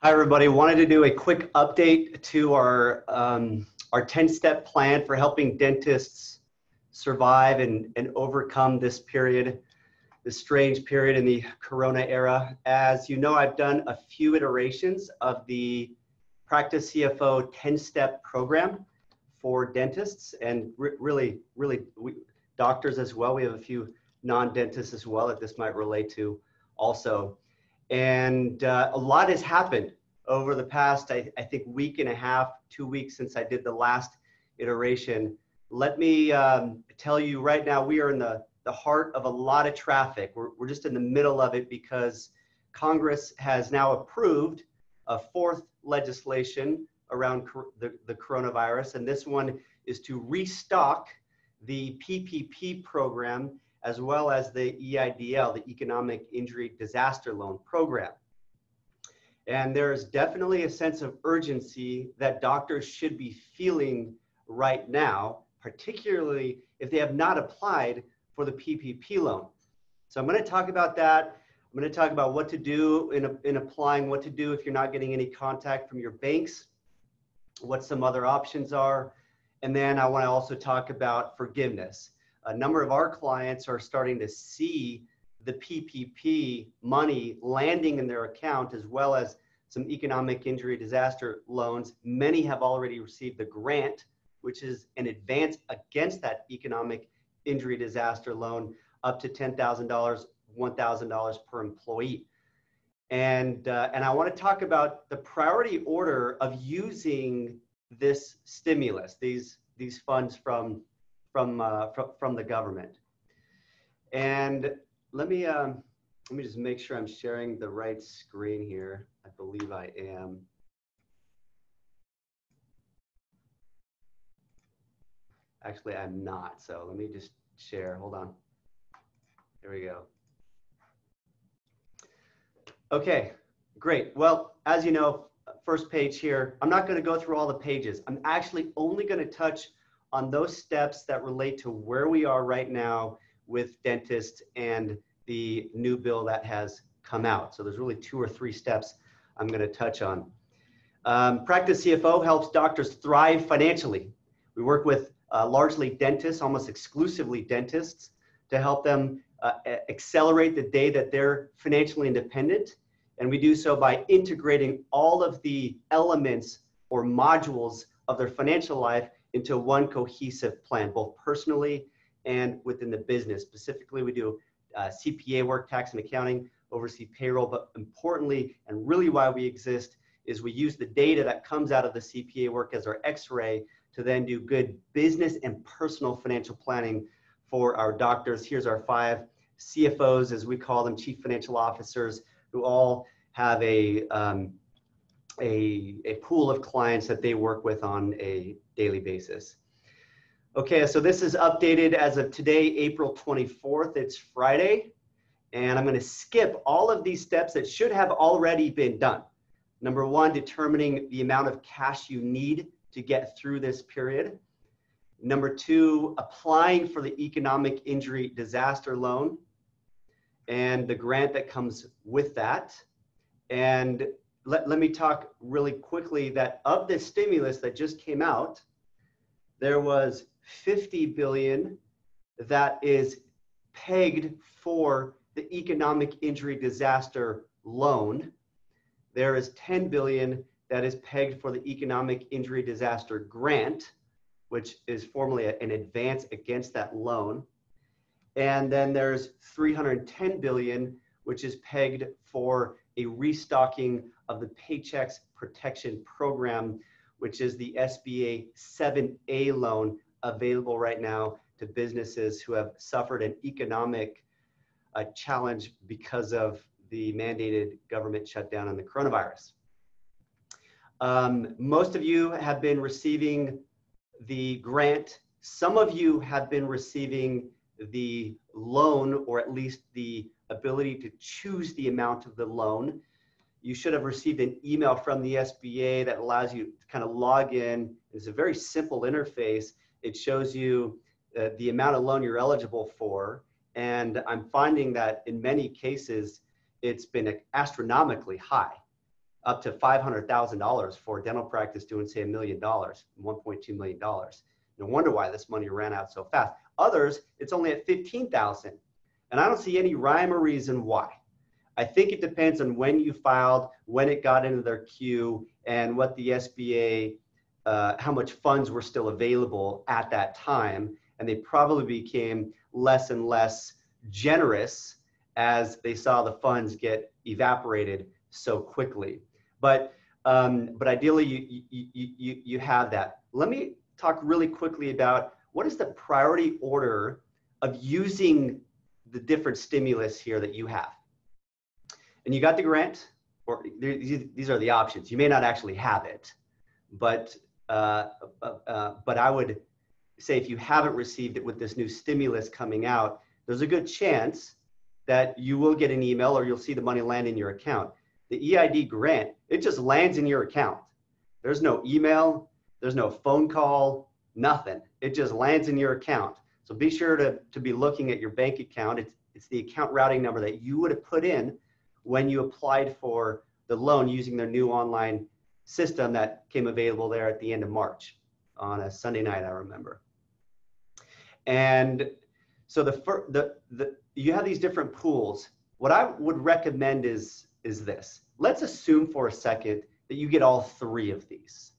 Hi, everybody. Wanted to do a quick update to our 10-step plan for helping dentists survive and overcome this period, this strange period in the Corona era. As you know, I've done a few iterations of the Practice CFO 10-step program for dentists and really doctors as well. We have a few non-dentists as well that this might relate to also. And a lot has happened over the past, I think, week and a half, 2 weeks since I did the last iteration. Let me tell you right now, we are in the heart of a lot of traffic. We're just in the middle of it because Congress has now approved a fourth legislation around the coronavirus. And this one is to restock the PPP program as well as the EIDL, the Economic Injury Disaster Loan Program. And there is definitely a sense of urgency that doctors should be feeling right now, particularly if they have not applied for the PPP loan. So I'm going to talk about that. I'm going to talk about what to do in applying, what to do if you're not getting any contact from your banks, what some other options are. And then I want to also talk about forgiveness. A number of our clients are starting to see the PPP money landing in their account, as well as some economic injury disaster loans. Many have already received the grant, which is an advance against that economic injury disaster loan, up to $10,000, $1,000 per employee. And I want to talk about the priority order of using this stimulus, these funds from the government. And let me just make sure I'm sharing the right screen here. I believe I am. Actually, I'm not. So let me just share. Hold on. There we go. Okay, great. Well, as you know, first page here, I'm not going to go through all the pages. I'm actually only going to touch on those steps that relate to where we are right now with dentists and the new bill that has come out. So there's really 2 or 3 steps I'm going to touch on. Practice CFO helps doctors thrive financially. We work with largely dentists, almost exclusively dentists, to help them accelerate the day that they're financially independent. And we do so by integrating all of the elements or modules of their financial life into one cohesive plan, both personally and within the business. Specifically, we do CPA work, tax and accounting, oversee payroll, but importantly, and really why we exist, is we use the data that comes out of the CPA work as our x-ray to then do good business and personal financial planning for our doctors. Here's our 5 CFOs, as we call them, chief financial officers, who all have a pool of clients that they work with on a daily basis. Okay, so this is updated as of today, April 24th. It's Friday, and I'm going to skip all of these steps that should have already been done. Number 1, determining the amount of cash you need to get through this period. Number 2, applying for the economic injury disaster loan and the grant that comes with that. And let me talk really quickly that of this stimulus that just came out, there was $50 billion that is pegged for the economic injury disaster loan. There is $10 billion that is pegged for the economic injury disaster grant, which is formally an advance against that loan. And then there's $310 billion, which is pegged for a restocking of the Paycheck Protection Program, which is the SBA 7A loan available right now to businesses who have suffered an economic challenge because of the mandated government shutdown and the coronavirus. Most of you have been receiving the grant. Some of you have been receiving the loan, or at least the ability to choose the amount of the loan. You should have received an email from the SBA that allows you to kind of log in. It's a very simple interface. It shows you the amount of loan you're eligible for. And I'm finding that in many cases, it's been astronomically high. up to $500,000 for a dental practice doing, say, $1 million, $1.2 million. No wonder why this money ran out so fast. Others, it's only at $15,000. And I don't see any rhyme or reason why. I think it depends on when you filed, when it got into their queue, and what the SBA, how much funds were still available at that time. And they probably became less and less generous as they saw the funds get evaporated so quickly. But ideally, you have that. Let me talk really quickly about what is the priority order of using the different stimulus here that you have. And you got the grant, or these are the options. You may not actually have it, but I would say if you haven't received it with this new stimulus coming out, there's a good chance that you will get an email or you'll see the money land in your account. The EID grant, it just lands in your account. There's no email, there's no phone call, nothing. It just lands in your account. So be sure to be looking at your bank account. It's the account routing number that you would have put in when you applied for the loan using their new online system that came available there at the end of March on a Sunday night, I remember. And so you have these different pools. What I would recommend is this. Let's assume for a second that you get all three of these.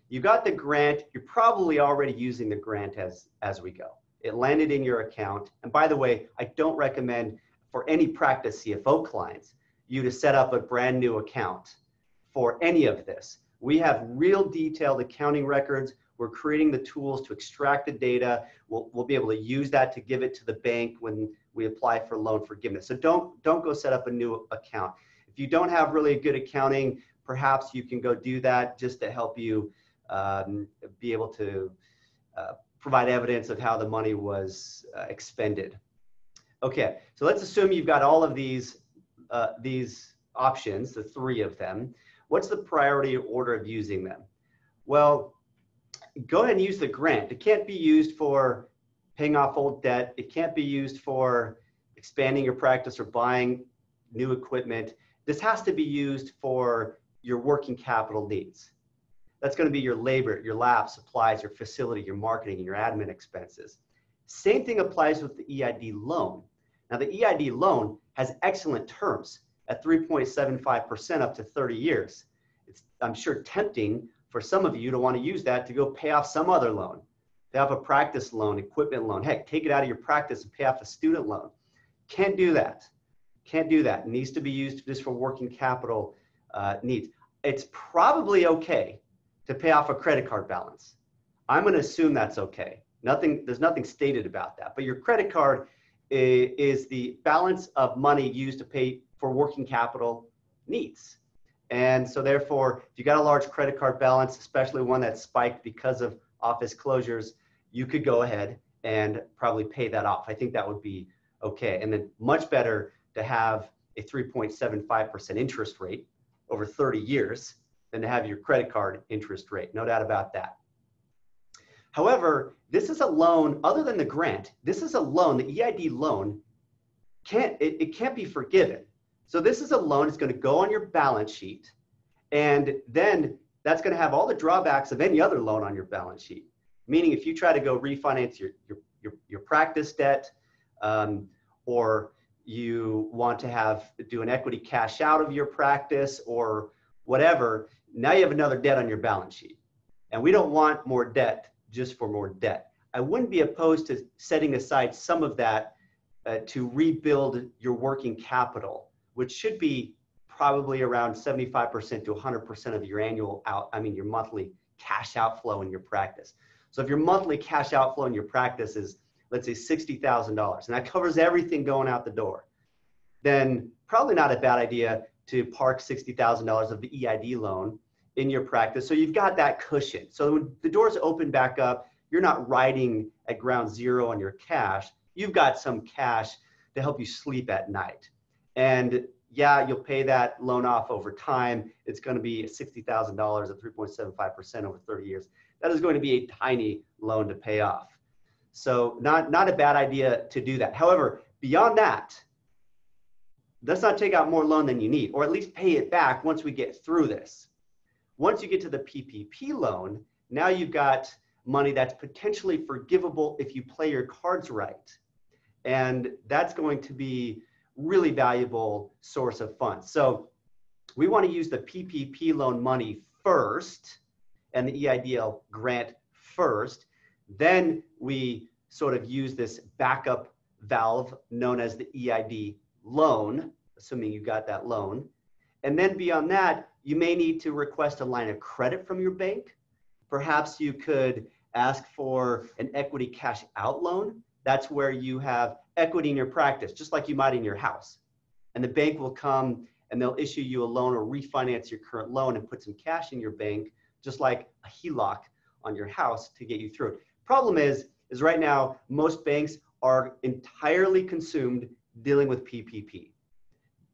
You got the grant, you're probably already using the grant as we go. It landed in your account. And by the way, I don't recommend for any practice CFO clients you to set up a brand new account for any of this. We have real detailed accounting records. We're creating the tools to extract the data. We'll be able to use that to give it to the bank when we apply for loan forgiveness. So don't go set up a new account. If you don't have really good accounting, perhaps you can go do that just to help you be able to provide evidence of how the money was expended. Okay, so let's assume you've got all of these options, the three of them. What's the priority order of using them? Well, go ahead and use the grant. It can't be used for paying off old debt. It can't be used for expanding your practice or buying new equipment. This has to be used for your working capital needs. That's going to be your labor, your lab, supplies, your facility, your marketing, and your admin expenses. Same thing applies with the EID loan. Now, the EID loan has excellent terms at 3.75% up to 30 years. It's, I'm sure, tempting for some of you to want to use that to go pay off some other loan, pay off a practice loan, equipment loan. Heck, take it out of your practice and pay off a student loan. Can't do that. Can't do that. It needs to be used just for working capital needs. It's probably okay to pay off a credit card balance. I'm going to assume that's okay. There's nothing stated about that. But your credit card is the balance of money used to pay for working capital needs. And so therefore, if you got a large credit card balance, especially one that spiked because of office closures, you could go ahead and probably pay that off. I think that would be okay. And then much better to have a 3.75% interest rate over 30 years than to have your credit card interest rate. No doubt about that. However, this is a loan, other than the grant, this is a loan, the EID loan, it can't be forgiven. So this is a loan, it's going to go on your balance sheet, and then that's going to have all the drawbacks of any other loan on your balance sheet. Meaning if you try to go refinance your practice debt, or you want to do an equity cash out of your practice or whatever, now you have another debt on your balance sheet. And we don't want more debt just for more debt. I wouldn't be opposed to setting aside some of that to rebuild your working capital, which should be probably around 75% to 100% of your your monthly cash outflow in your practice. So if your monthly cash outflow in your practice is, let's say, $60,000, and that covers everything going out the door, then probably not a bad idea to park $60,000 of the EID loan in your practice. So you've got that cushion. So when the doors open back up, you're not riding at ground zero on your cash. You've got some cash to help you sleep at night. And yeah, you'll pay that loan off over time. It's going to be $60,000 at 3.75% over 30 years. That is going to be a tiny loan to pay off. So not a bad idea to do that. However, beyond that, let's not take out more loan than you need, or at least pay it back once we get through this. Once you get to the PPP loan, now you've got money that's potentially forgivable if you play your cards right. And that's going to be really valuable source of funds. So we want to use the PPP loan money first and the EIDL grant first. Then we sort of use this backup valve known as the EID loan, assuming you got that loan. And then beyond that, you may need to request a line of credit from your bank. Perhaps you could ask for an equity cash out loan. That's where you have equity in your practice, just like you might in your house. And the bank will come and they'll issue you a loan or refinance your current loan and put some cash in your bank, just like a HELOC on your house to get you through it. Problem is right now, most banks are entirely consumed dealing with PPP.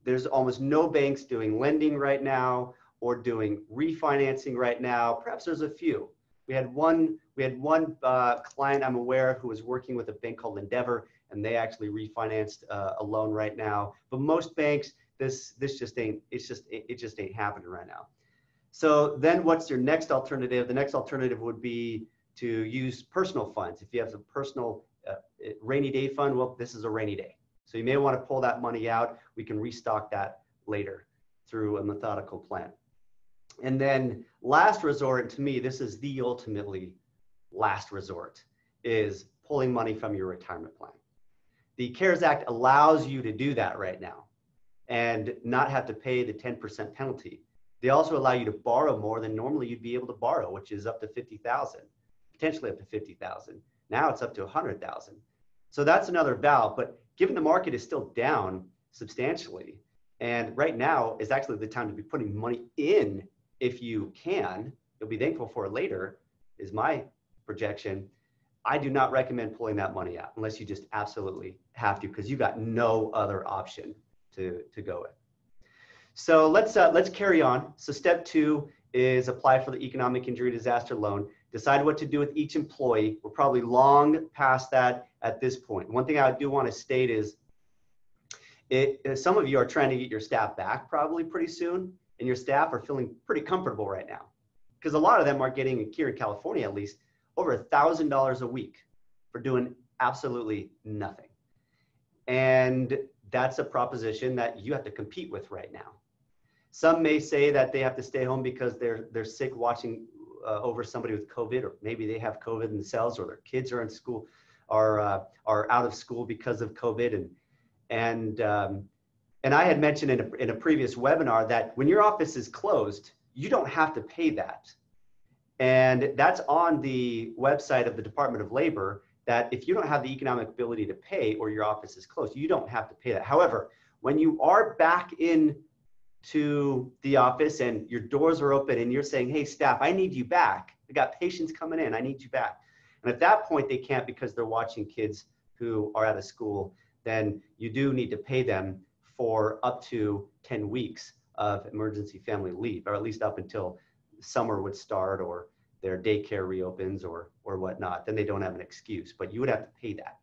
There's almost no banks doing lending right now or doing refinancing right now. Perhaps there's a few. We had one client I'm aware of who was working with a bank called Endeavor, and they actually refinanced a loan right now. But most banks, it just ain't happening right now. So then what's your next alternative? The next alternative would be to use personal funds. If you have a personal rainy day fund, well, this is a rainy day. So you may want to pull that money out. We can restock that later through a methodical plan. And then last resort, to me, this is the ultimately last resort, is pulling money from your retirement plan. The CARES Act allows you to do that right now and not have to pay the 10% penalty. They also allow you to borrow more than normally you'd be able to borrow, which is up to $50,000, potentially up to $50,000. Now it's up to $100,000. So that's another valve, but given the market is still down substantially, and right now is actually the time to be putting money in if you can, you'll be thankful for it later, is my projection. I do not recommend pulling that money out unless you just absolutely have to, because you got no other option to go with. So let's carry on. So step 2 is apply for the economic injury disaster loan. Decide what to do with each employee. We're probably long past that at this point. One thing I do want to state is some of you are trying to get your staff back probably pretty soon, and your staff are feeling pretty comfortable right now because a lot of them are getting, here in California at least, over $1,000 a week for doing absolutely nothing. And that's a proposition that you have to compete with right now. Some may say that they have to stay home because they're sick watching over somebody with COVID, or maybe they have COVID themselves, or their kids are in school, are out of school because of COVID. And I had mentioned in a previous webinar that when your office is closed, you don't have to pay that. And that's on the website of the Department of Labor, that if you don't have the economic ability to pay or your office is closed, you don't have to pay that. However, when you are back in to the office and your doors are open and you're saying, hey, staff, I need you back. I got patients coming in, I need you back. And at that point, they can't because they're watching kids who are out of school, then you do need to pay them for up to 10 weeks of emergency family leave, or at least up until summer would start or their daycare reopens or whatnot. Then they don't have an excuse, but you would have to pay that.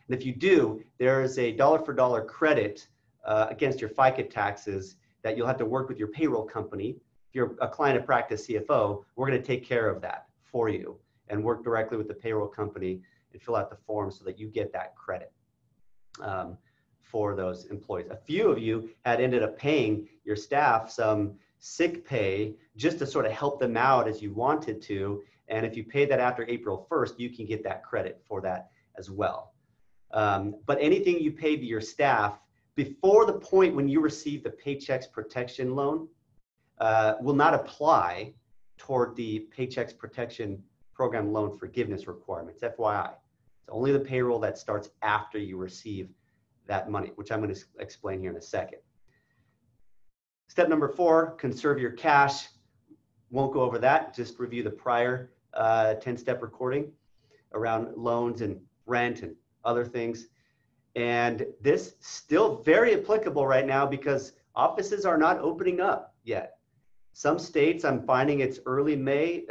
And if you do, there is a dollar for dollar credit against your FICA taxes that you'll have to work with your payroll company. If you're a client of practice CFO, we're going to take care of that for you and work directly with the payroll company and fill out the form so that you get that credit for those employees. A few of you had ended up paying your staff some sick pay just to sort of help them out as you wanted to. And if you pay that after April 1st, you can get that credit for that as well. But anything you pay to your staff before the point when you receive the Paychex Protection Loan will not apply toward the Paychex Protection Program loan forgiveness requirements, FYI. It's only the payroll that starts after you receive that money, which I'm going to explain here in a second. Step number 4, conserve your cash. Won't go over that, just review the prior 10-step recording around loans and rent and other things. And this still very applicable right now because offices are not opening up yet. Some states I'm finding it's early May,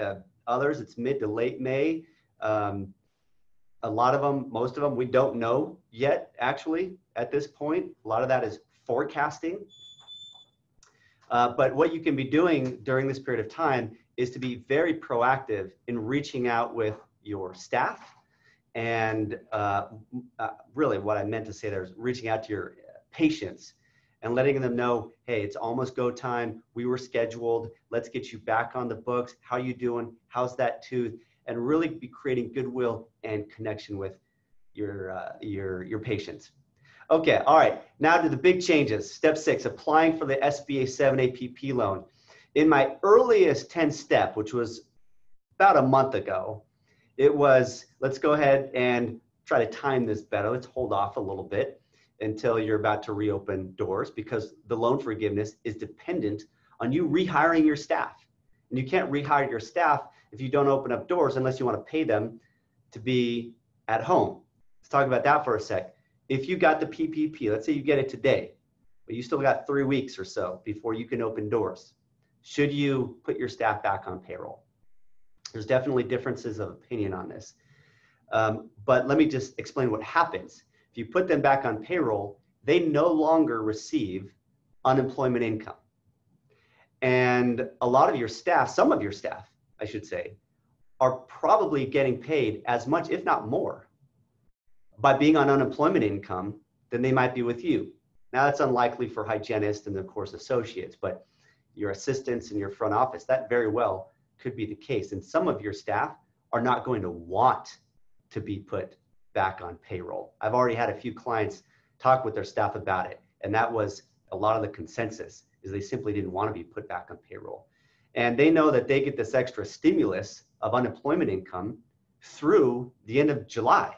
others it's mid to late May. A lot of them, most of them, we don't know yet actually at this point. A lot of that is forecasting. But what you can be doing during this period of time is to be very proactive in reaching out with your staff. And really what I meant to say there is reaching out to your patients and letting them know, hey, it's almost go time. We were scheduled. Let's get you back on the books. How you doing? How's that tooth? And really be creating goodwill and connection with your patients. Okay, all right. Now to the big changes. Step 6, applying for the SBA 7A PPP loan. In my earliest 10 step, which was about a month ago, it was, let's go ahead and try to time this better. Let's hold off a little bit until you're about to reopen doors, because the loan forgiveness is dependent on you rehiring your staff. And you can't rehire your staff if you don't open up doors unless you want to pay them to be at home. Let's talk about that for a sec. If you got the PPP, let's say you get it today, but you still got 3 weeks or so before you can open doors. Should you put your staff back on payroll? There's definitely differences of opinion on this. But let me just explain what happens. If you put them back on payroll, they no longer receive unemployment income. And a lot of your staff, some of your staff, I should say, are probably getting paid as much, if not more, by being on unemployment income than they might be with you. Now, that's unlikely for hygienists and, of course, associates, but your assistants in your front office, that very well could be the case. And some of your staff are not going to want to be put back on payroll. I've already had a few clients talk with their staff about it, and that was a lot of the consensus, is they simply didn't want to be put back on payroll. And they know that they get this extra stimulus of unemployment income through the end of July.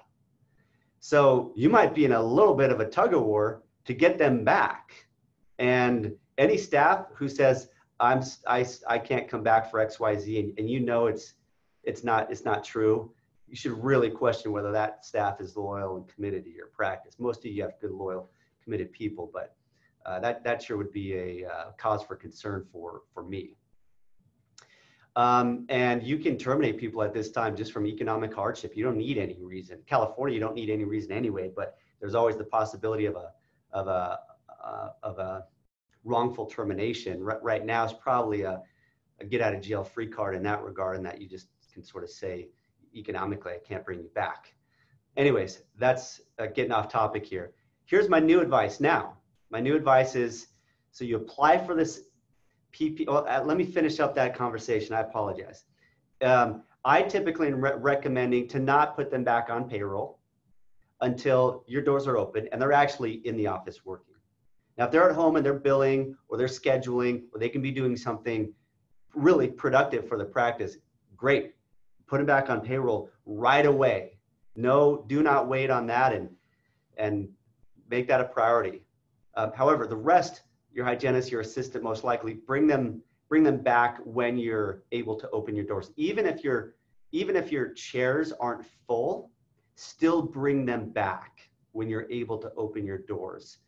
So you might be in a little bit of a tug of war to get them back. And any staff who says, I can't come back for XYZ, and you know it's not true, you should really question whether that staff is loyal and committed to your practice. Most of you have good, loyal, committed people, but that sure would be a cause for concern for me. And you can terminate people at this time just from economic hardship. You don't need any reason. California, you don't need any reason anyway, but there's always the possibility of a wrongful termination. Right now is probably a get out of jail free card in that regard, and that you just can sort of say economically, I can't bring you back. Anyways, that's getting off topic here. Here's my new advice now. My new advice is, so you apply for this PP. Well, let me finish up that conversation. I apologize. I typically am recommending to not put them back on payroll until your doors are open and they're actually in the office working. Now, if they're at home and they're billing or they're scheduling or they can be doing something really productive for the practice, great. Put them back on payroll right away. No, do not wait on that and make that a priority. However, the rest, your hygienist, your assistant, most likely bring them back when you're able to open your doors. Even if your chairs aren't full, still bring them back when you're able to open your doors.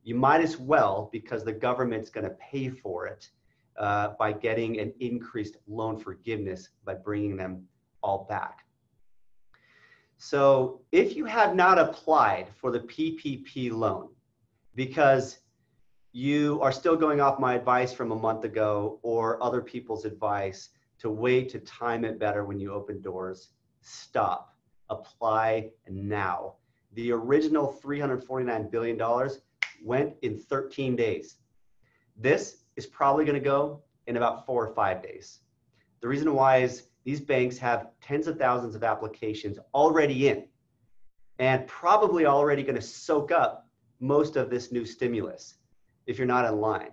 You might as well, because the government's going to pay for it by getting an increased loan forgiveness by bringing them all back. So if you have not applied for the PPP loan because you are still going off my advice from a month ago or other people's advice to wait to time it better when you open doors, stop. Apply now. The original $349 billion went in 13 days. This is probably going to go in about 4 or 5 days. The reason why is these banks have tens of thousands of applications already in and probably already going to soak up most of this new stimulus if you're not in line.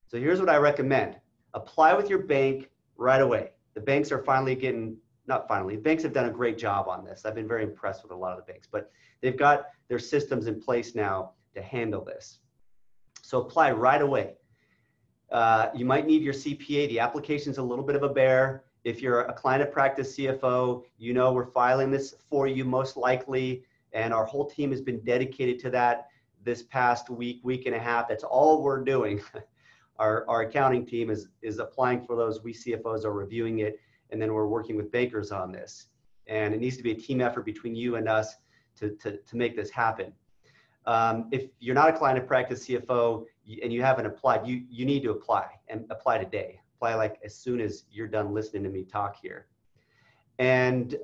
So here's what I recommend. Apply with your bank right away. The banks are finally getting, not finally, banks have done a great job on this. I've been very impressed with a lot of the banks, but they've got their systems in place now to handle this. So apply right away. You might need your CPA. The application's a little bit of a bear. If you're a client of practice CFO, you know we're filing this for you most likely, and our whole team has been dedicated to that this past week and a half. That's all we're doing. Our accounting team is applying for those. We CFOs are reviewing it, and then we're working with bankers on this. And it needs to be a team effort between you and us to make this happen. If you're not a client of Practice CFO and you haven't applied, you need to apply, and apply today. Apply like as soon as you're done listening to me talk here. And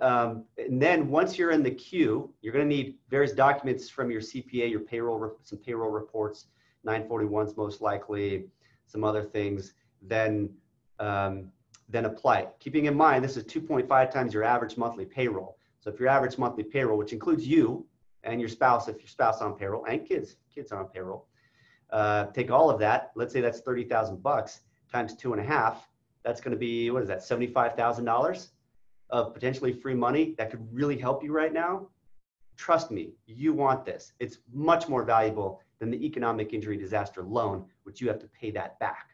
then once you're in the queue, you're going to need various documents from your CPA, your payroll, some payroll reports, 941s most likely, some other things. Then apply. Keeping in mind, this is 2.5 times your average monthly payroll. So if your average monthly payroll, which includes you and your spouse, if your spouse on payroll, and kids on payroll, take all of that. Let's say that's $30,000 times 2.5. That's going to be, what is that, $75,000 of potentially free money that could really help you right now. Trust me, you want this. It's much more valuable than the economic injury disaster loan, which you have to pay that back.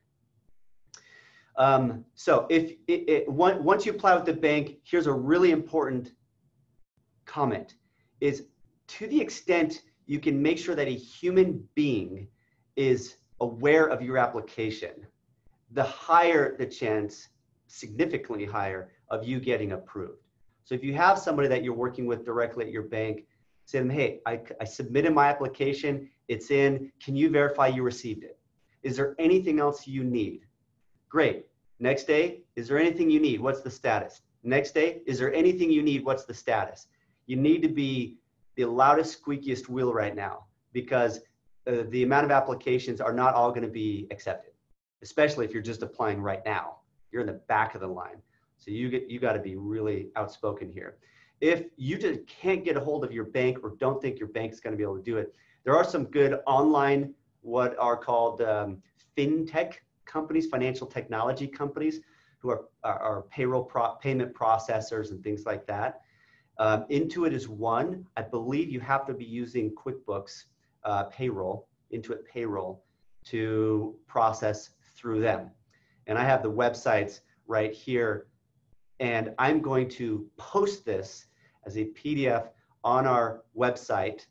So once you apply with the bank, here's a really important comment, is to the extent you can make sure that a human being is aware of your application, the higher the chance, significantly higher, of you getting approved. So if you have somebody that you're working with directly at your bank, say to them, hey, I submitted my application, it's in, can you verify you received it? Is there anything else you need? Great. Next day, is there anything you need? What's the status? Next day, is there anything you need? What's the status? You need to be the loudest, squeakiest wheel right now, because the amount of applications are not all going to be accepted, especially if you're just applying right now. You're in the back of the line. So you got to be really outspoken here. If you just can't get a hold of your bank or don't think your bank is going to be able to do it, there are some good online, what are called fintech companies, financial technology companies, who are payroll payment processors and things like that. Intuit is one. I believe you have to be using QuickBooks payroll, Intuit payroll, to process through them. And I have the websites right here, and I'm going to post this as a PDF on our website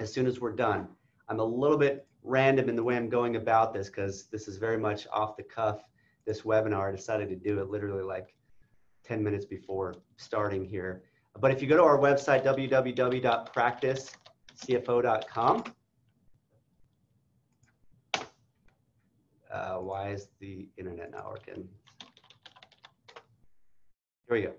as soon as we're done. I'm a little bit random in the way I'm going about this, because this is very much off the cuff. This webinar, I decided to do it literally like 10 minutes before starting here. But if you go to our website, www.practicecfo.com, why is the internet not working? Here we go.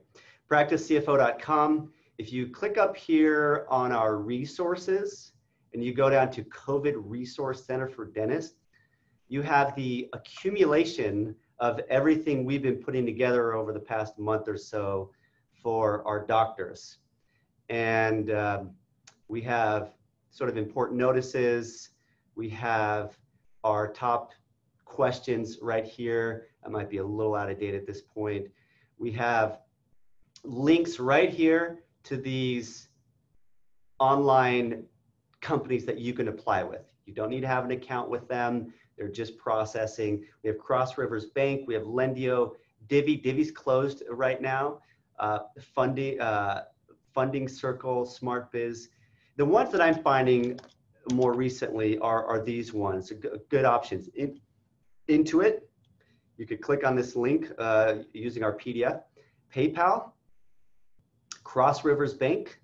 Practicecfo.com. If you click up here on our resources and you go down to COVID Resource Center for Dentists, you have the accumulation of everything we've been putting together over the past month or so for our doctors. And we have sort of important notices. We have our top questions right here. I might be a little out of date at this point. We have links right here to these online companies that you can apply with. You don't need to have an account with them. They're just processing. We have Cross Rivers Bank. We have Lendio, Divvy. Divvy's closed right now. Funding Circle, SmartBiz. The ones that I'm finding more recently are these ones, good options. Intuit, you could click on this link using our PDF. PayPal, Cross Rivers Bank,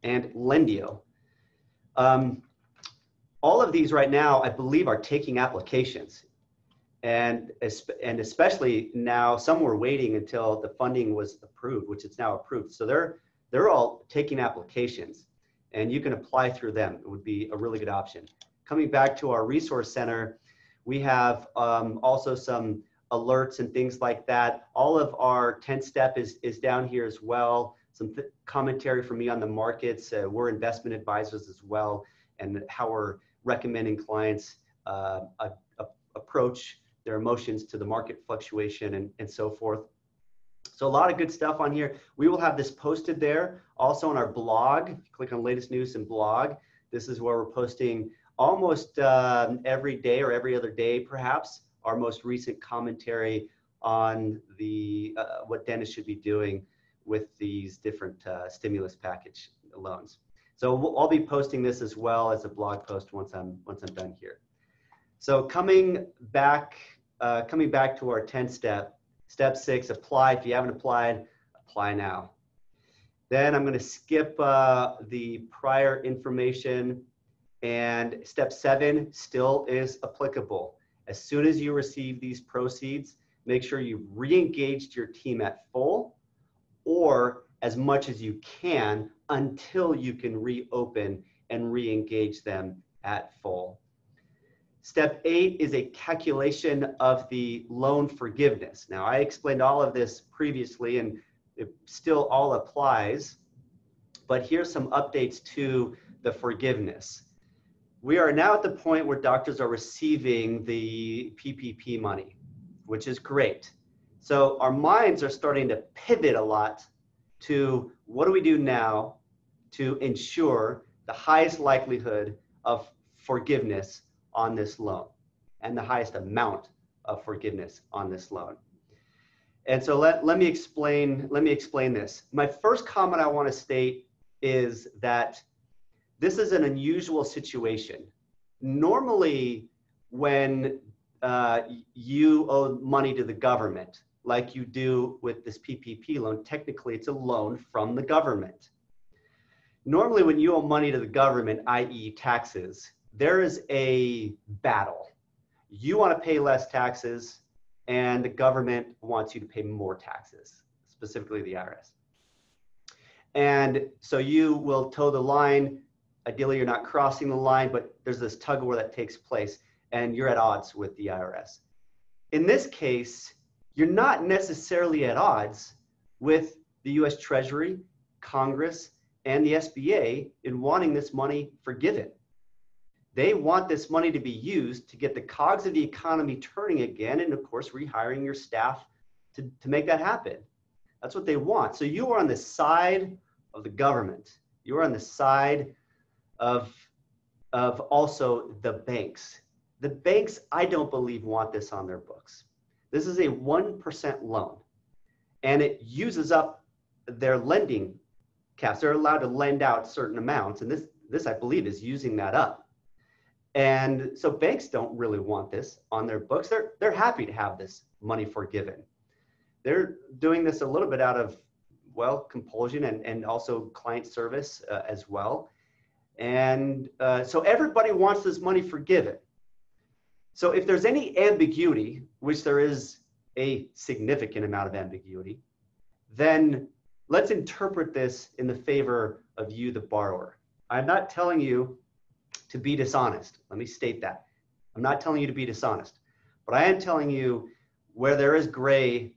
and Lendio. All of these right now, I believe, are taking applications. And especially now, some were waiting until the funding was approved, which it's now approved. So they're all taking applications, and you can apply through them. It would be a really good option. Coming back to our resource center, we have also some alerts and things like that. All of our 10-step is down here as well. Some commentary from me on the markets. We're investment advisors as well, and how we're recommending clients approach their emotions to the market fluctuation and so forth. So a lot of good stuff on here. We will have this posted there. Also on our blog, click on latest news and blog. This is where we're posting almost every day or every other day, perhaps, our most recent commentary on the what dentists should be doing with these different stimulus package loans. So I'll be posting this as well as a blog post once I'm done here. So coming back to our 10-step, step 6, apply. If you haven't applied, apply now. Then I'm going to skip the prior information And step 7 still is applicable. As soon as you receive these proceeds, make sure you've re-engaged your team at full or as much as you can until you can reopen and re-engage them at full. Step 8 is a calculation of the loan forgiveness. Now, I explained all of this previously and it still all applies, but here's some updates to the forgiveness. We are now at the point where doctors are receiving the PPP money, which is great. So our minds are starting to pivot a lot to what do we do now to ensure the highest likelihood of forgiveness on this loan and the highest amount of forgiveness on this loan. And so let me explain this. My first comment I want to state is that this is an unusual situation. Normally, when you owe money to the government, like you do with this PPP loan, technically it's a loan from the government. Normally, when you owe money to the government, i.e. taxes, there is a battle. You want to pay less taxes, and the government wants you to pay more taxes, specifically the IRS. And so you will toe the line. Ideally, you're not crossing the line, but there's this tug of war that takes place, and you're at odds with the IRS. In this case, you're not necessarily at odds with the US Treasury, Congress, and the SBA in wanting this money forgiven. They want this money to be used to get the cogs of the economy turning again, and of course, rehiring your staff to make that happen. That's what they want. So you are on the side of the government. You are on the side of also the banks. The banks, I don't believe, want this on their books. This is a 1% loan, and it uses up their lending caps. They're allowed to lend out certain amounts, and this I believe, is using that up. And so banks don't really want this on their books. They're happy to have this money forgiven. They're doing this a little bit out of, well, compulsion and also client service as well. And so everybody wants this money forgiven. So if there's any ambiguity, which there is a significant amount of ambiguity, then let's interpret this in the favor of you, the borrower. I'm not telling you to be dishonest. Let me state that. I'm not telling you to be dishonest, but I am telling you where there is gray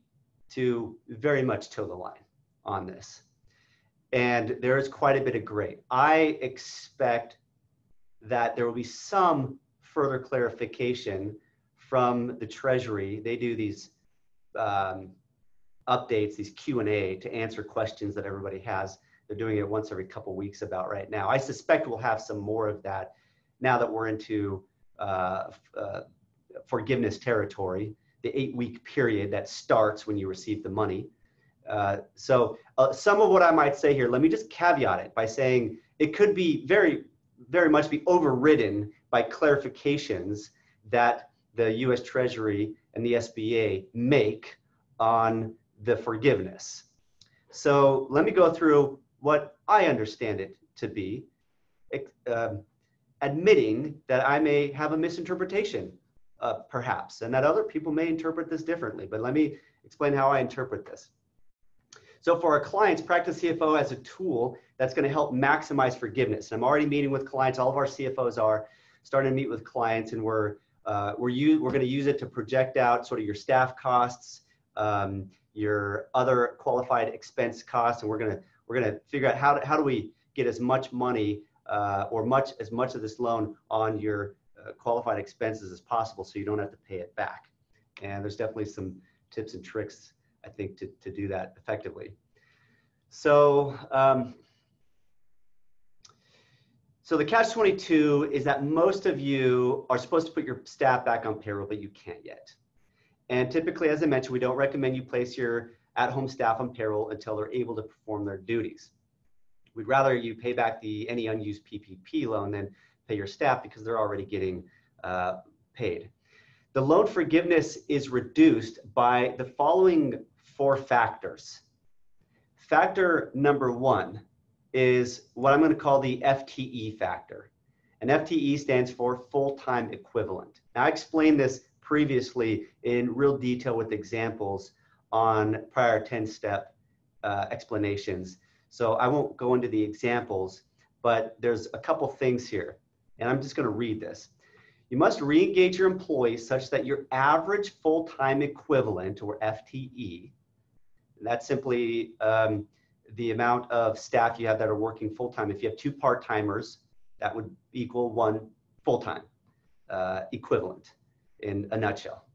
to very much toe the line on this. And there is quite a bit of gray. I expect that there will be some further clarification from the Treasury. They do these updates, these Q&A to answer questions that everybody has. They're doing it once every couple of weeks about right now. I suspect we'll have some more of that now that we're into forgiveness territory, the 8-week period that starts when you receive the money. So some of what I might say here, let me just caveat it by saying it could be very, very much be overridden by clarifications that the US Treasury and the SBA make on the forgiveness. So let me go through what I understand it to be, admitting that I may have a misinterpretation, perhaps, and that other people may interpret this differently, but let me explain how I interpret this. So for our clients, Practice CFO as a tool that's going to help maximize forgiveness. And I'm already meeting with clients. All of our CFOs are starting to meet with clients, and we're going to use it to project out sort of your staff costs, your other qualified expense costs, and we're going to figure out how do we get as much money or as much of this loan on your qualified expenses as possible, so you don't have to pay it back. And there's definitely some tips and tricks, I think, to do that effectively. So, so the catch-22 is that most of you are supposed to put your staff back on payroll, but you can't yet. And typically, as I mentioned, we don't recommend you place your at-home staff on payroll until they're able to perform their duties. We'd rather you pay back any unused PPP loan than pay your staff because they're already getting paid. The loan forgiveness is reduced by the following 4 factors. Factor number 1 is what I'm going to call the FTE factor. And FTE stands for full-time equivalent. Now, I explained this previously in real detail with examples on prior 10-step explanations. So I won't go into the examples, but there's a couple things here, and I'm just going to read this. You must re-engage your employees such that your average full-time equivalent, or FTE, that's simply the amount of staff you have that are working full-time. If you have 2 part-timers, that would equal 1 full-time equivalent in a nutshell.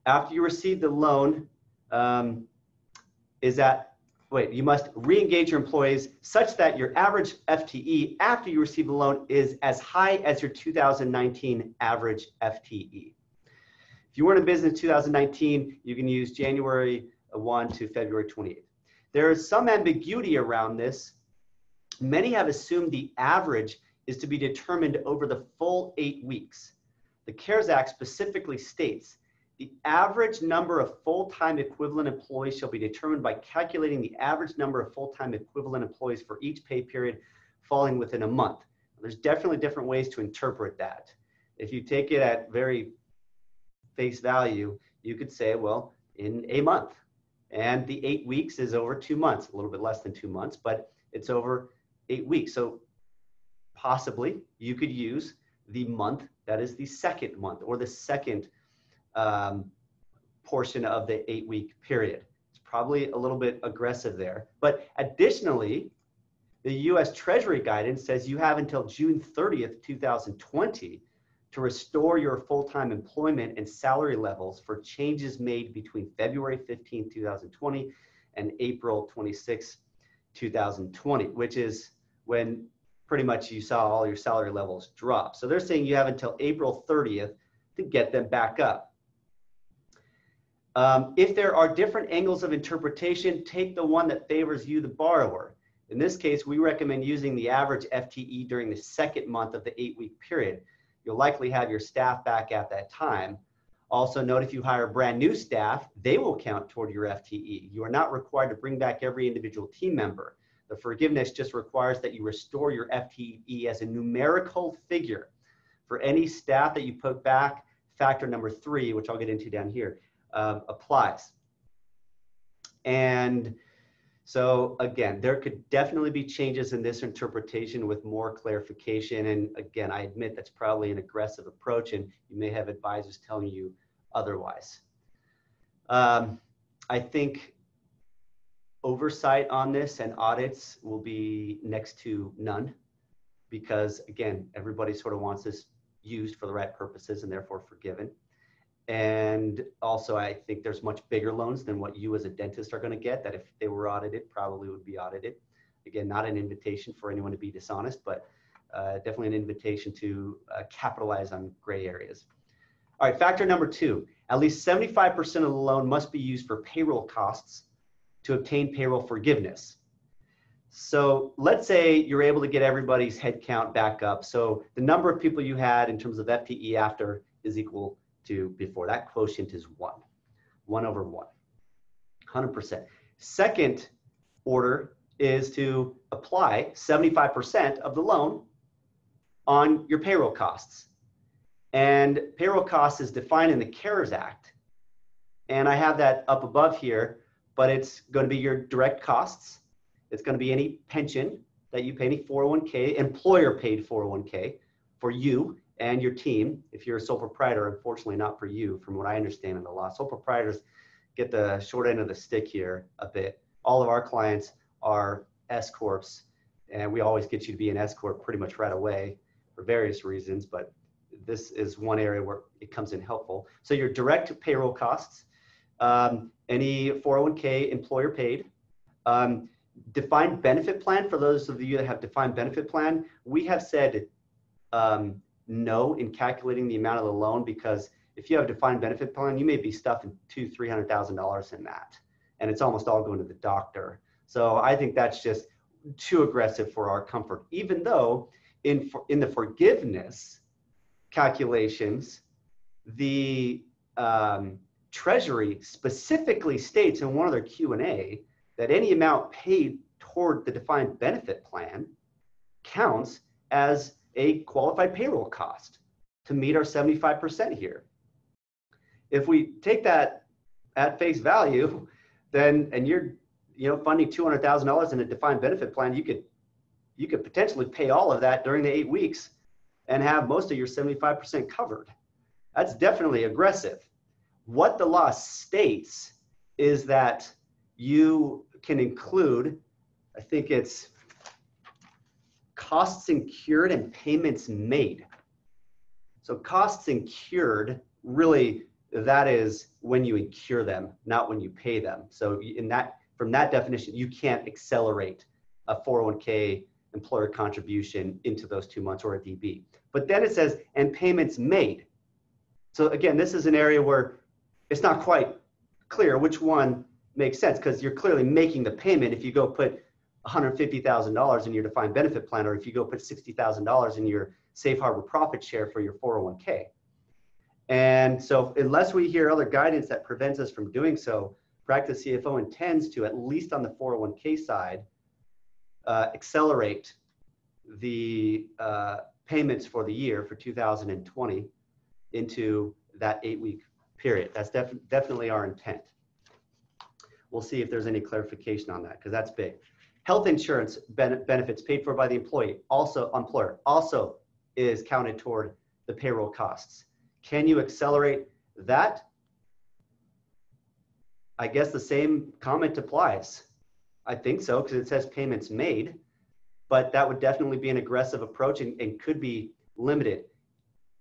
After you receive the loan, you must re-engage your employees such that your average FTE after you receive the loan is as high as your 2019 average FTE. If you weren't in business in 2019, you can use January 1 to February 28th. There is some ambiguity around this. Many have assumed the average is to be determined over the full 8 weeks. The CARES Act specifically states the average number of full-time equivalent employees shall be determined by calculating the average number of full-time equivalent employees for each pay period falling within a month. There's definitely different ways to interpret that. If you take it at very face value, you could say, well, in a month. And the 8 weeks is over 2 months, a little bit less than 2 months, but it's over 8 weeks. So possibly you could use the month that is the second month, or the second portion of the 8-week period. It's probably a little bit aggressive there. But additionally, the U.S. Treasury guidance says you have until June 30th, 2020 to restore your full-time employment and salary levels for changes made between February 15, 2020 and April 26, 2020, which is when pretty much you saw all your salary levels drop. So they're saying you have until April 30th to get them back up. If there are different angles of interpretation, take the one that favors you, the borrower. In this case, we recommend using the average FTE during the second month of the 8-week period. You'll likely have your staff back at that time. Also note, if you hire brand new staff, they will count toward your FTE. You are not required to bring back every individual team member. The forgiveness just requires that you restore your FTE as a numerical figure. For any staff that you put back, factor number 3, which I'll get into down here, applies. And so again, there could definitely be changes in this interpretation with more clarification. And again, I admit that's probably an aggressive approach, and you may have advisors telling you otherwise. I think oversight on this and audits will be next to none, because again, everybody sort of wants this used for the right purposes and therefore forgiven. And also, I think there's much bigger loans than what you as a dentist are going to get that if they were audited, probably would be audited. Again, not an invitation for anyone to be dishonest, but definitely an invitation to capitalize on gray areas. All right, factor number 2, at least 75% of the loan must be used for payroll costs to obtain payroll forgiveness. So let's say you're able to get everybody's head count back up. So the number of people you had in terms of FTE after is equal to before. That quotient is 1 over 1, 100%. Second order is to apply 75% of the loan on your payroll costs. And payroll costs is defined in the CARES Act. And I have that up above here, but it's going to be your direct costs. It's going to be any pension that you pay, any 401k, employer paid 401k for you and your team. If you're a sole proprietor, unfortunately not for you, from what I understand in the law. Sole proprietors get the short end of the stick here a bit. All of our clients are S Corps, and we always get you to be an S Corp pretty much right away for various reasons, but this is one area where it comes in helpful. So your direct payroll costs, any 401k employer paid, defined benefit plan. For those of you that have defined benefit plan, we have said no in calculating the amount of the loan, because if you have a defined benefit plan, you may be stuffing $200,000–300,000 in that, and it's almost all going to the doctor. So I think that's just too aggressive for our comfort, even though in the forgiveness calculations, the Treasury specifically states in one of their Q&A that any amount paid toward the defined benefit plan counts as a qualified payroll cost to meet our 75% here. If we take that at face value, then, and you're funding $200,000 in a defined benefit plan, you could potentially pay all of that during the 8 weeks and have most of your 75% covered. That's definitely aggressive. What the law states is that you can include, I think it's costs incurred and payments made. So costs incurred, really, that is when you incur them, not when you pay them. So from that definition, you can't accelerate a 401k employer contribution into those 2 months or a DB. But then it says, and payments made. So again, this is an area where it's not quite clear which one makes sense, because you're clearly making the payment if you go put $150,000 in your defined benefit plan, or if you go put $60,000 in your safe harbor profit share for your 401k. And so unless we hear other guidance that prevents us from doing so, Practice CFO intends to, at least on the 401k side, accelerate the payments for the year for 2020 into that 8-week period. That's definitely our intent. We'll see if there's any clarification on that, because that's big. Health insurance benefits paid for by the employer also is counted toward the payroll costs. Can you accelerate that? I guess the same comment applies. I think so, because it says payments made, but that would definitely be an aggressive approach and could be limited.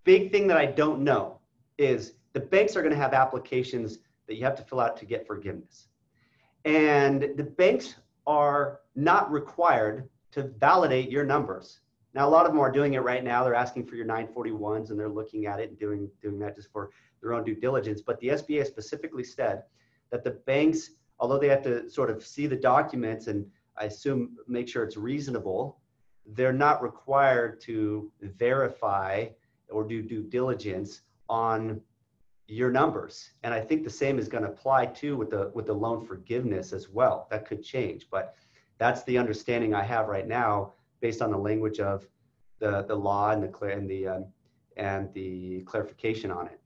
Big thing that I don't know is the banks are going to have applications that you have to fill out to get forgiveness. And the banks are not required to validate your numbers. Now, a lot of them are doing it right now. They're asking for your 941s and they're looking at it and doing that just for their own due diligence. But the SBA specifically said that the banks, although they have to sort of see the documents and I assume make sure it's reasonable, they're not required to verify or do due diligence on your numbers. And I think the same is going to apply too with the loan forgiveness as well. That could change, but that's the understanding I have right now based on the language of the law and the clarification on it.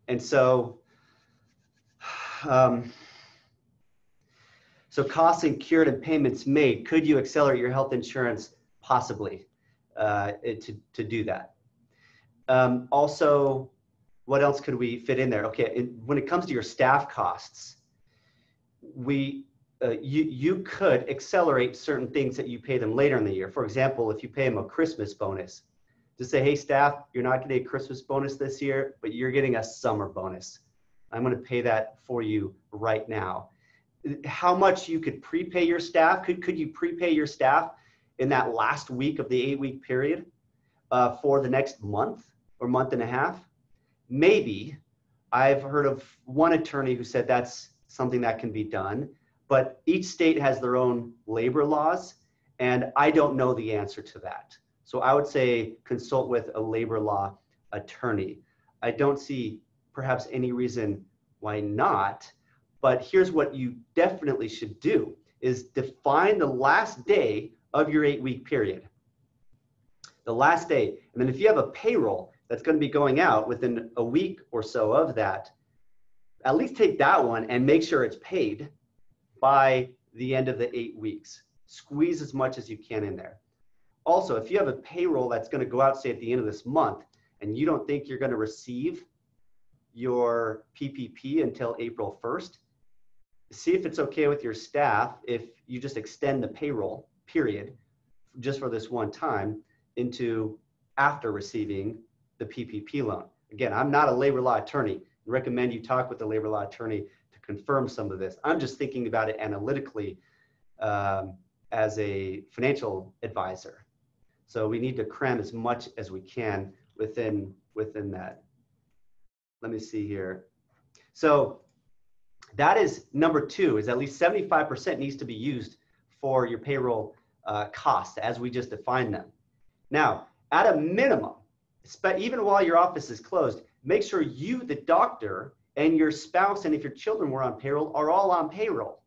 And so costs incurred and payments made, could you accelerate your health insurance? Possibly, to do that. Also, what else could we fit in there? Okay, when it comes to your staff costs, you could accelerate certain things that you pay them later in the year. For example, if you pay them a Christmas bonus, to say, hey, staff, you're not getting a Christmas bonus this year, but you're getting a summer bonus. I'm going to pay that for you right now. How much you could prepay your staff? Could you prepay your staff in that last week of the 8-week period for the next month or month and a half? Maybe. I've heard of one attorney who said that's something that can be done, but each state has their own labor laws, and I don't know the answer to that. So I would say consult with a labor law attorney. I don't see perhaps any reason why not, but here's what you definitely should do is define the last day of your 8-week period. The last day, and then if you have a payroll that's going to be going out within a week or so of that, at least take that one and make sure it's paid by the end of the 8 weeks. Squeeze as much as you can in there. Also, if you have a payroll that's going to go out, say, at the end of this month, and you don't think you're going to receive your PPP until April 1st, see if it's okay with your staff if you just extend the payroll period just for this one time into after receiving the PPP loan. Again, I'm not a labor law attorney. I recommend you talk with the labor law attorney to confirm some of this. I'm just thinking about it analytically as a financial advisor. So we need to cram as much as we can within that. Let me see here. So that is number 2, is at least 75% needs to be used for your payroll costs as we just defined them. Now, at a minimum, even while your office is closed, make sure you, the doctor, and your spouse, and if your children were on payroll, are all on payroll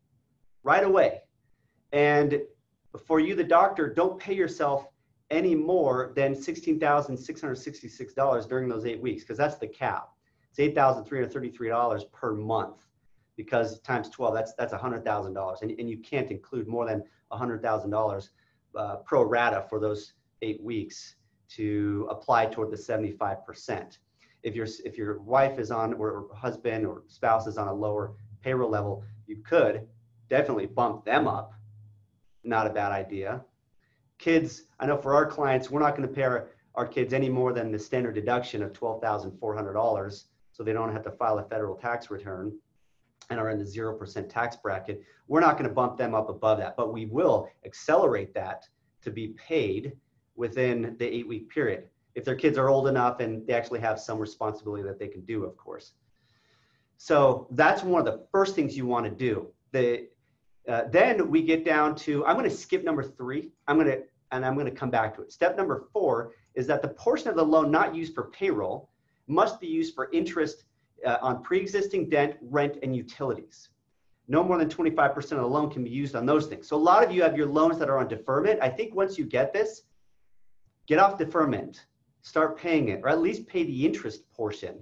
right away. And For you, the doctor, don't pay yourself any more than $16,666 during those 8 weeks, because that's the cap. It's $8,333 per month, because times 12, that's $100,000, and you can't include more than $100,000 pro rata for those 8 weeks to apply toward the 75%. If your wife is on, or husband or spouse is on a lower payroll level, you could definitely bump them up. Not a bad idea. Kids, I know for our clients, we're not going to pay our kids any more than the standard deduction of $12,400, so they don't have to file a federal tax return and are in the 0% tax bracket. We're not going to bump them up above that, but we will accelerate that to be paid within the 8-week period, if their kids are old enough and they actually have some responsibility that they can do, of course. So that's one of the first things you want to do. Then we get down to, I'm going to skip number 3. I'm going to come back to it. Step number 4 is that the portion of the loan not used for payroll must be used for interest on pre-existing debt, rent, and utilities. No more than 25% of the loan can be used on those things. So a lot of you have your loans that are on deferment. I think once you get this, get off deferment, start paying it, or at least pay the interest portion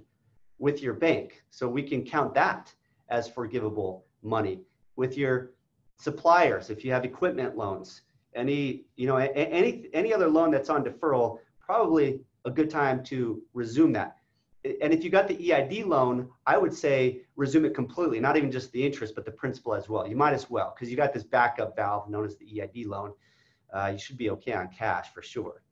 with your bank, so we can count that as forgivable money. With your suppliers, if you have equipment loans, any other loan that's on deferral, probably a good time to resume that. And if you got the EID loan, I would say resume it completely, not even just the interest, but the principal as well. You might as well, because you got this backup valve known as the EID loan. You should be okay on cash for sure.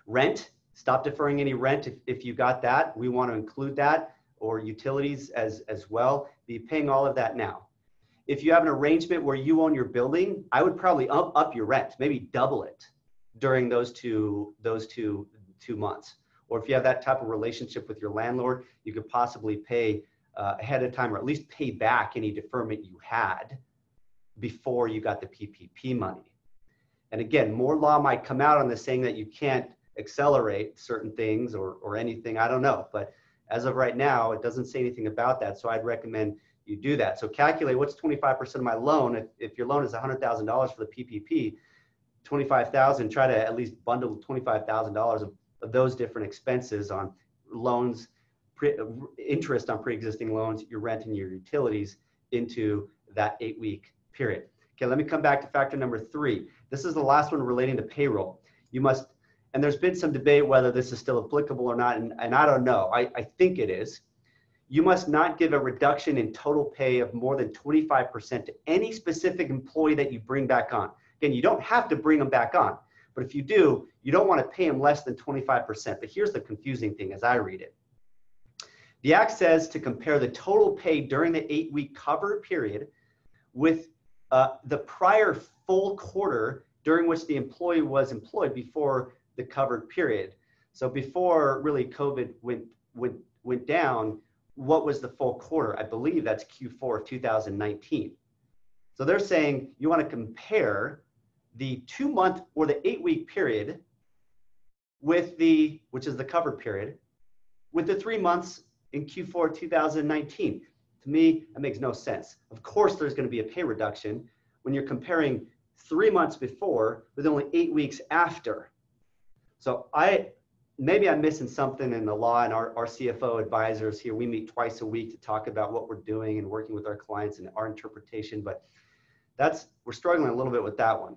Rent, stop deferring any rent if you got that. We want to include that, or utilities as well. Be paying all of that now. If you have an arrangement where you own your building, I would probably up your rent, maybe double it during those two months. Or if you have that type of relationship with your landlord, you could possibly pay ahead of time, or at least pay back any deferment you had before you got the PPP money. And again, more law might come out on this, saying that you can't accelerate certain things or anything, I don't know. But as of right now, it doesn't say anything about that. So I'd recommend you do that. So calculate what's 25% of my loan. If your loan is $100,000 for the PPP, 25,000, try to at least bundle $25,000 of those different expenses on loans, interest on pre-existing loans, your rent and your utilities into that 8-week period. Okay, let me come back to factor number 3. This is the last one relating to payroll. You must, and there's been some debate whether this is still applicable or not, and I don't know. I think it is. You must not give a reduction in total pay of more than 25% to any specific employee that you bring back on. Again, you don't have to bring them back on, but if you do, you don't want to pay them less than 25%. But here's the confusing thing as I read it. The Act says to compare the total pay during the 8-week covered period with the prior full quarter during which the employee was employed before the covered period. So before really COVID went down, what was the full quarter? I believe that's Q4 of 2019. So they're saying you want to compare the 2-month or the 8-week period with which is the covered period, with the 3 months in Q4 2019. To me, that makes no sense. Of course, there's going to be a pay reduction when you're comparing 3 months before with only 8 weeks after. So maybe I'm missing something in the law, and our CFO advisors here, we meet twice a week to talk about what we're doing and working with our clients and our interpretation, but we're struggling a little bit with that one.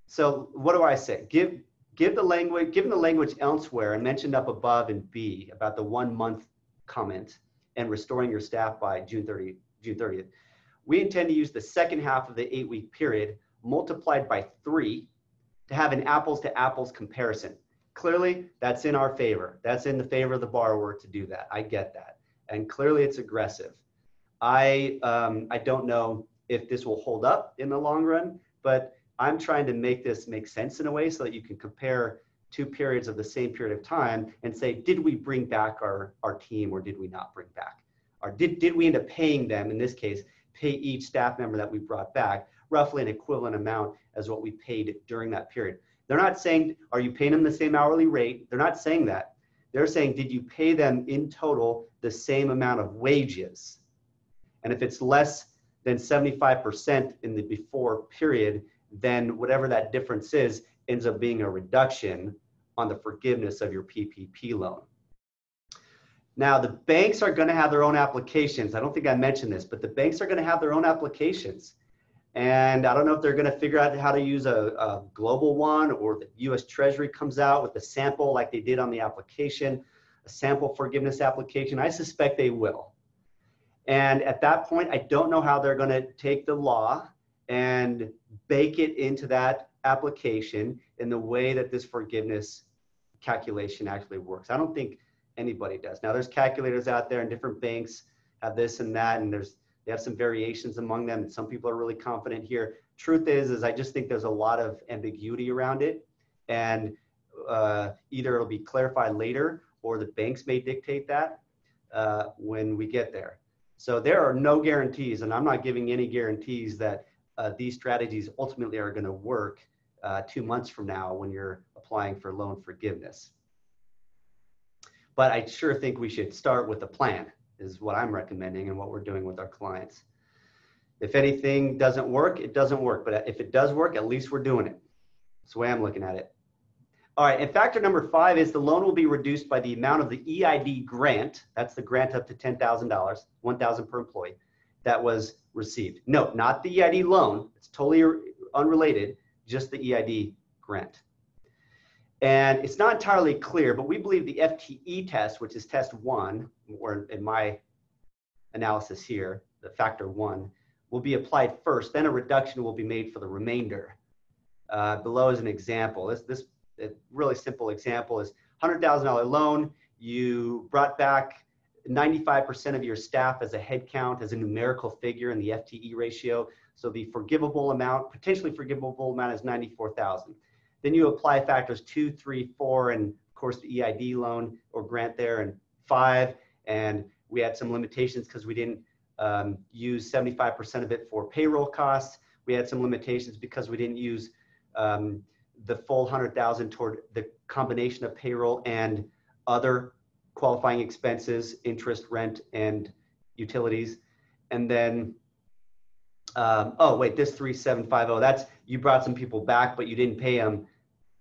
So what do I say? Given the language elsewhere and mentioned up above in B about the 1-month comment and restoring your staff by June 30th, we intend to use the second half of the 8-week period multiplied by 3 to have an apples to apples comparison. Clearly, that's in our favor. That's in the favor of the borrower to do that. I get that. And clearly it's aggressive. I don't know if this will hold up in the long run, but I'm trying to make this make sense in a way so that you can compare 2 periods of the same period of time and say, did we bring back our team or did we not bring back? Or did we end up paying them, in this case, pay each staff member that we brought back roughly an equivalent amount as what we paid during that period? They're not saying, are you paying them the same hourly rate? They're not saying that. They're saying, did you pay them in total the same amount of wages? And if it's less then 75% in the before period, then whatever that difference is ends up being a reduction on the forgiveness of your PPP loan. Now, the banks are going to have their own applications. I don't think I mentioned this, but the banks are going to have their own applications. And I don't know if they're going to figure out how to use a global one, or the US Treasury comes out with a sample like they did on the application, a sample forgiveness application. I suspect they will. And at that point, I don't know how they're going to take the law and bake it into that application in the way that this forgiveness calculation actually works. I don't think anybody does. Now, there's calculators out there, and different banks have this and that, and they have some variations among them, and some people are really confident here. Truth is I just think there's a lot of ambiguity around it, and either it'll be clarified later, or the banks may dictate that when we get there. So there are no guarantees, and I'm not giving any guarantees that these strategies ultimately are going to work 2 months from now when you're applying for loan forgiveness. But I sure think we should start with a plan, is what I'm recommending and what we're doing with our clients. If anything doesn't work, it doesn't work. But if it does work, at least we're doing it. That's the way I'm looking at it. All right, and factor number 5 is the loan will be reduced by the amount of the EID grant. That's the grant up to $10,000, $1,000 per employee, that was received. No, not the EID loan. It's totally unrelated, just the EID grant. And it's not entirely clear, but we believe the FTE test, which is test 1, or in my analysis here, the factor 1, will be applied first. Then a reduction will be made for the remainder. Below is an example. This really simple example is $100,000 loan. You brought back 95% of your staff as a head count, as a numerical figure in the FTE ratio. So the forgivable amount, potentially forgivable amount, is $94,000. Then you apply factors 2, 3, 4, and of course the EID loan or grant there, and 5. And we had some limitations because we didn't use 75% of it for payroll costs. We had some limitations because we didn't use the full $100,000 toward the combination of payroll and other qualifying expenses, interest, rent, and utilities. And then, oh wait, this 3750, that's, you brought some people back, but you didn't pay them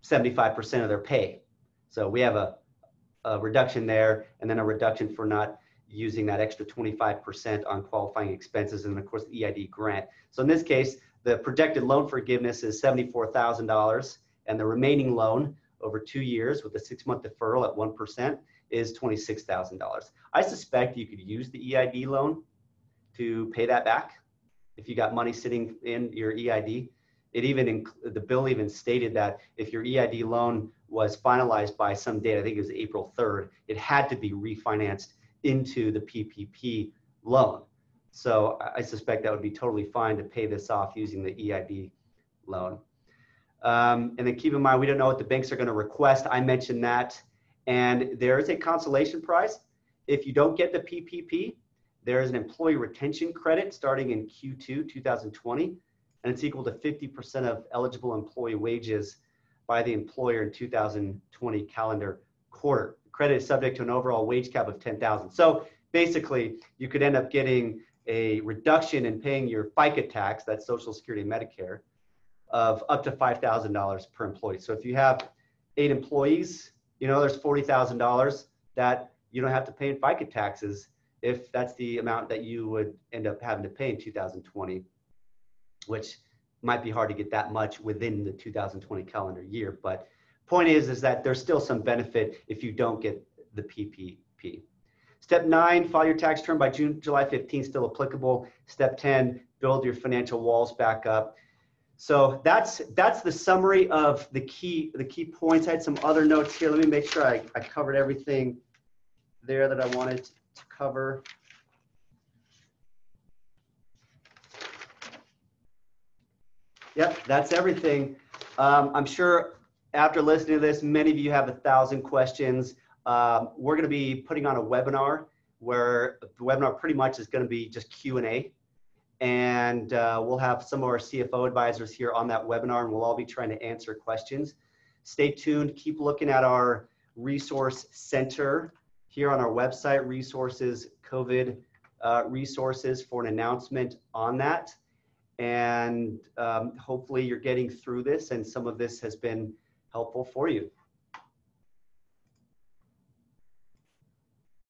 75% of their pay. So we have a reduction there, and then a reduction for not using that extra 25% on qualifying expenses, and of course the EID grant. So in this case, the projected loan forgiveness is $74,000, and the remaining loan over 2 years with a 6-month deferral at 1% is $26,000. I suspect you could use the EID loan to pay that back if you got money sitting in your EID. It even, the bill even stated that if your EID loan was finalized by some date, I think it was April 3rd, it had to be refinanced into the PPP loan. So I suspect that would be totally fine to pay this off using the EID loan. And then keep in mind, we don't know what the banks are going to request. I mentioned that. And there is a consolation prize. If you don't get the PPP, there is an employee retention credit starting in Q2 2020, and it's equal to 50% of eligible employee wages by the employer in 2020 calendar quarter. The credit is subject to an overall wage cap of $10,000. So basically, you could end up getting a reduction in paying your FICA tax, that's Social Security and Medicare, of up to $5,000 per employee. So if you have 8 employees, you know, there's $40,000 that you don't have to pay in FICA taxes if that's the amount that you would end up having to pay in 2020, which might be hard to get that much within the 2020 calendar year. But point is that there's still some benefit if you don't get the PPP. Step 9, file your tax return by July 15th, still applicable. Step 10, build your financial walls back up. So that's the summary of the key points. I had some other notes here. Let me make sure I covered everything there that I wanted to cover. Yep, that's everything. I'm sure after listening to this, many of you have 1,000 questions. We're going to be putting on a webinar where the webinar pretty much is going to be just Q&A. And we'll have some of our CFO advisors here on that webinar, and we'll all be trying to answer questions. Stay tuned. Keep looking at our resource center here on our website, Resources COVID resources for an announcement on that. And hopefully you're getting through this and some of this has been helpful for you.